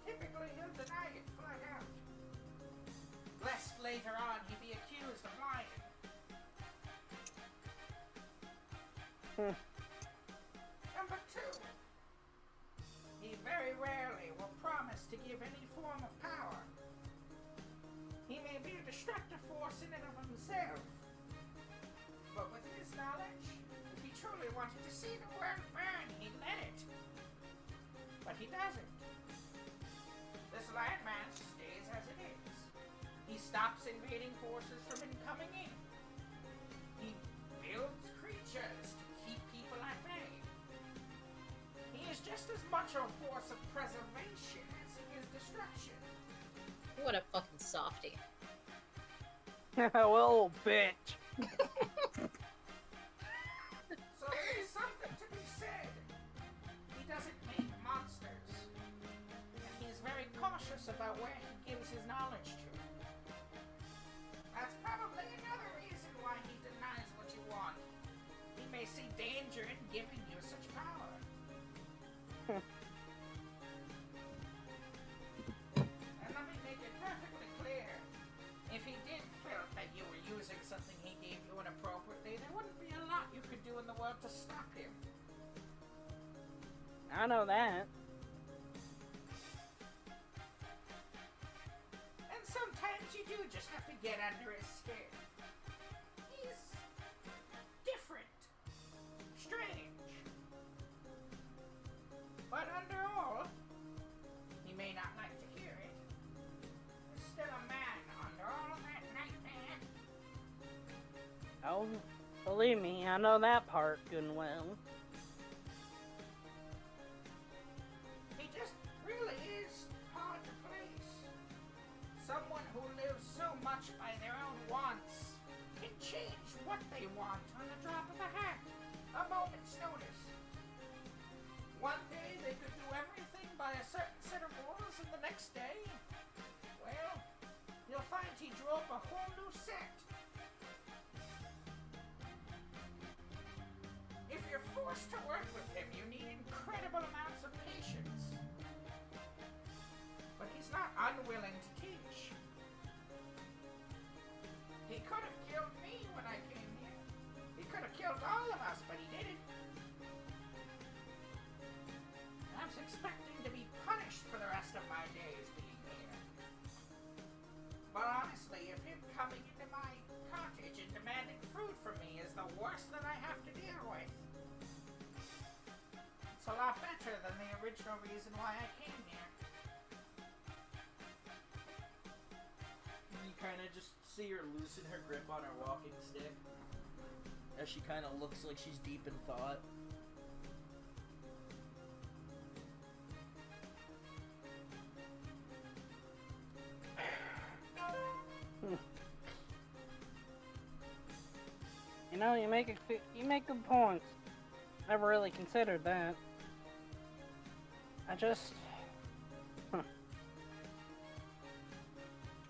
typically he'll deny it flat out. Lest later on he be accused of lying. Number two, he very rarely will promise to give any form of power. He may be a destructive force in and of himself, but with his knowledge, if he truly wanted to see the world burn, he'd let it. But he doesn't. This landmass stays as it is. He stops invading forces from incoming in. He builds creatures to keep people at bay. He is just as much a force of preservation as he is destruction. What a fucking softie. Well, bitch. So there is something to be said. He doesn't make monsters. And he is very cautious about where he gives his knowledge to. That's probably another reason why he denies what you want. He may see danger in giving you such power. And let me make it perfectly clear. If he did feel that you were using something he gave you inappropriately, there wouldn't be a lot you could do in the world to stop him. I know that. And sometimes you do just have to get under his skin. He's different. Strange. But under all, he may not like to hear it. He's still a man under all of that nightmare. Oh, believe me, I know that part good and well. He just really is hard to place. Someone who lives so much by their own wants can change what they want on the drop of a hat, a moment's notice. One day they could do everything by a certain set of rules, and the next day, well, you'll find he drew up a whole new set. If you're forced to work with him, you need incredible amounts of patience. But he's not unwilling to teach. He could have killed me when I came here. He could have killed all of us, but he didn't. I was expecting to be punished for the rest of my days being here. But honestly, if him coming into my cottage and demanding food from me is the worst that I have to deal with, it's a lot better than the original reason why I came here. You kind of just see her loosen her grip on her walking stick as she kind of looks like she's deep in thought. You know, you make good points. Never really considered that. I just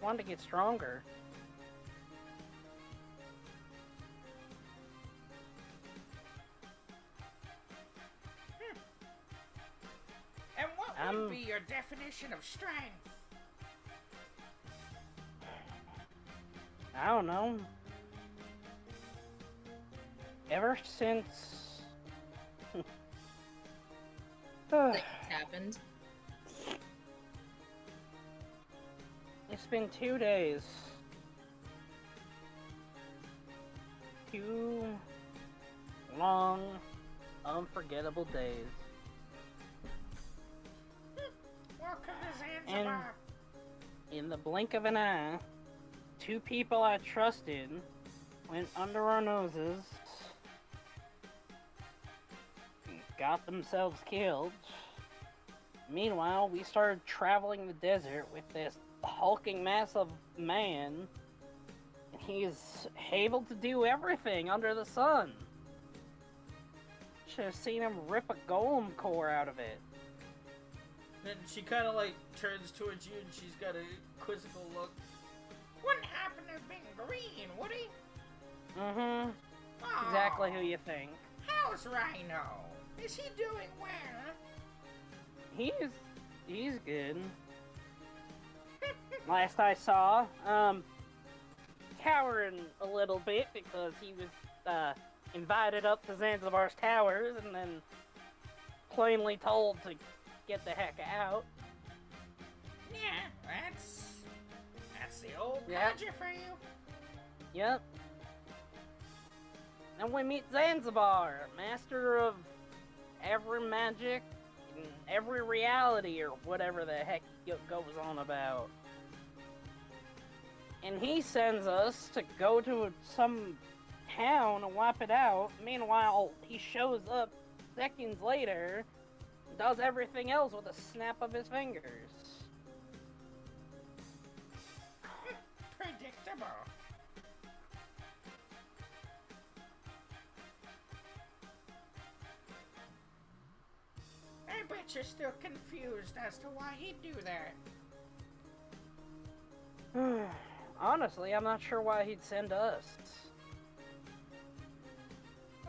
wanted to get stronger. And what would be your definition of strength? I don't know. Ever since Things happened. it's been 2 days. 2 long, unforgettable days. Welcome to Zanzibar. In the blink of an eye, 2 people I trusted went under our noses, got themselves killed. Meanwhile, we started traveling the desert with this hulking mass of man, and he's able to do everything under the sun. Should have seen him rip a golem core out of it. Then she kind of like turns towards you and she's got a quizzical look. Wouldn't happen to have been green, would he? Mm-hmm. Aw, Exactly who you think. How's Rhino? Is he doing well? He's good. Last I saw, cowering a little bit because he was invited up to Zanzibar's towers and then plainly told to get the heck out. Yeah, that's the old Yep. codger for you. Yep. Then we meet Zanzibar, master of every magic in every reality or whatever the heck he goes on about. And he sends us to go to some town and wipe it out. Meanwhile, he shows up seconds later and does everything else with a snap of his fingers. Predictable. I bet you're still confused as to why he'd do that. Honestly, I'm not sure why he'd send us.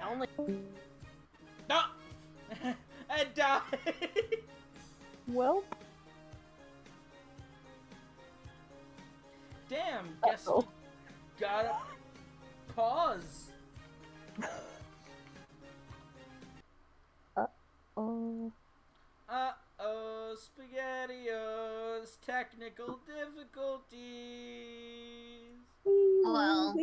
Only No! I died! Well, Damn, guess we gotta pause. oh. Uh-oh, SpaghettiOs, technical difficulties. Well,